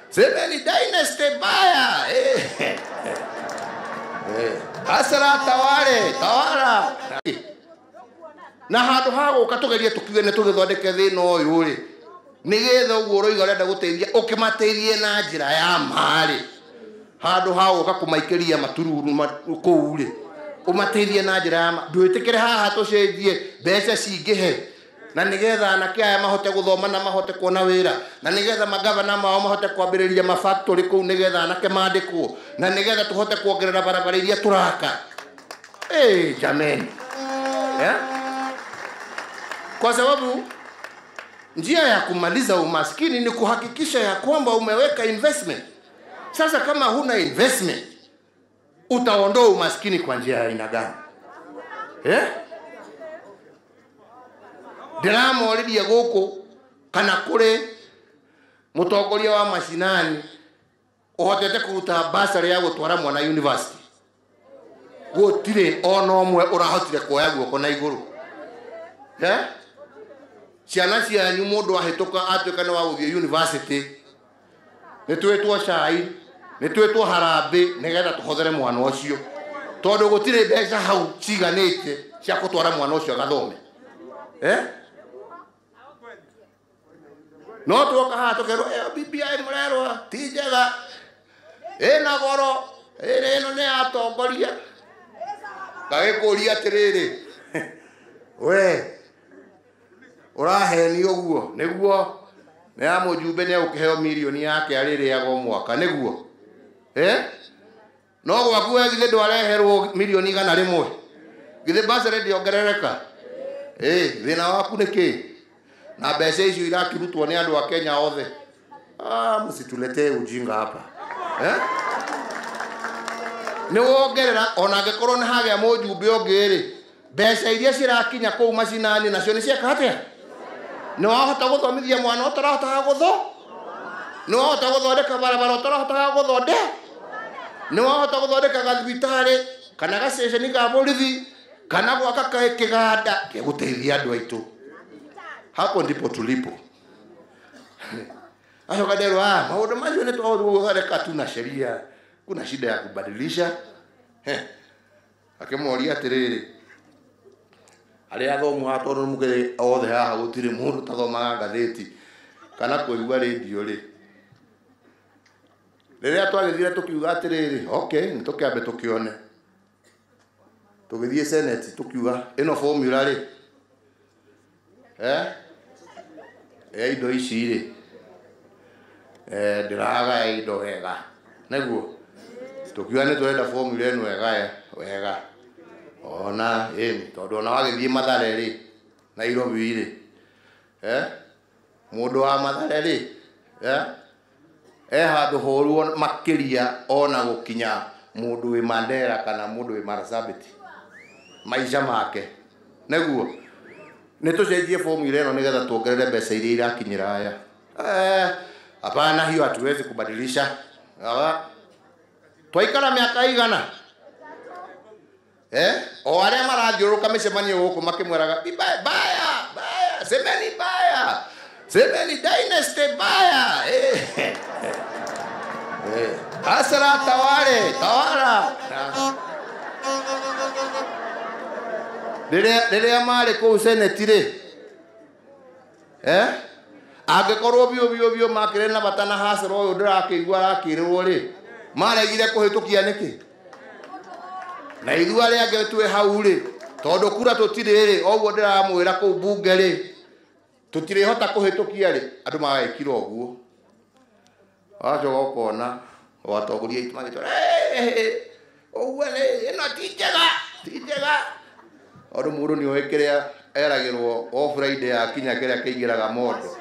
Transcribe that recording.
Semeni dynasty baya. Asara tawara. Na handu hago katugeria tukiuge ne tugithondeke thina uyu ri nigetha uguo roiga renda guteithia ukimateithie na njira ya mari handu hago gakumaikiria matururu kuu ri umateithie na njira ya ndwitikire haha tucenjie mbeca cingihe na nigetha anake aya mahote guthoma na mahote kuona wira na nigetha magavana mao mahote kwambiriria mafactory kuu nigetha anake mandikwo na nigetha tuhote kuongerera barabara iria turaka jameni kwa sababu njia ya kumaliza umaskini ni kuhakikisha ya kwamba umeweka investment. Sasa kama huna investment utaondoa umaskini kwa njia ya aina gani? Ndiramo already guku kana kure mutongoria wa mashinani uhotete kuruta basari ya gutwara mwana university gutire ona omwe urahotire kuoya guoko na iguru ciana cianyu mundu ahituka atuika ni wa guthie university nitwetwo cai nitwetwo harambe nigetha tuhothere mwana ucio tondu gutire mbeca hau ciganite cia gutwara mwana ucio gathome no tuoka haha tukerwo BBI murerwa ti njega ina goro ino ni atongoria gagikuria atiriri we uraheni uguo niguo ne amujumbe ne ukiheo milioni yake aririago mwaka niguo no gwaku githe ndwareherwo milioni 100 githe basari ndiongerereka thina waku niki na mbeca icio irakirutwo ni andu a Kenya othe msituletee ujinga hapa ni wongerera ona ngekorwo ni hagia mujumbe ongeri mbeca iria cirakinya kuu macinani nacio ni cieka atia ni wahota guthomithia mwana utarahota gutho ni wahota guthondeka barabara utarahota guthonde ni wahota guthondeka gathibitari kana gaceceni ga borithi kana gwaka kiganda giguteithia andu aitu hapo ndipo tulipo ayo kadero maundu macio ni twathondeka tu na sheria kuna shida ya kubadilisha akimoria atiriri ari athomu hatorwo mugere othe haha gutire mundu tathomaga ngatheti kana kuigua radio ri riria twagithire tukiuga atiriri nitukiambe tukione tugithie senate tukiuga ino formula ri indo ici ri ndiraga indo wega niguo tukiuga ni turenda formula ino wega ona tondu ona wagithie Mathare ri Nairobi ri mundu wa Mathare ri handu horu makiria ona gukinya mundu wi Mandera kana mundu wi Marsabit maisha make niguo nitucenjie formula ino nigetha tuongerere mbeca iria irakinyira aya hapana hiyo hatuwezi kubadilisha twaikara miaka igana o aria marathiuruka micemanio guku makimweraga baya semeni dynasty baya asara tawara riria mari kuu senate ri angikorwo bio makire na batana hasro uyu ndirakigua arakirirwo ri maregire kuhitukia niki na ithu aria ange twi hau ri tondu kura tutire ri oguo ndiramwira kuu bunge ri tutire hota kuhitukia ri andu magekira oguo acho gokona watongoria itu magitora oguo ri ino ti njega oru mundu ni oikiria eragirwo o Friday akinya kiria kiingiraga mondo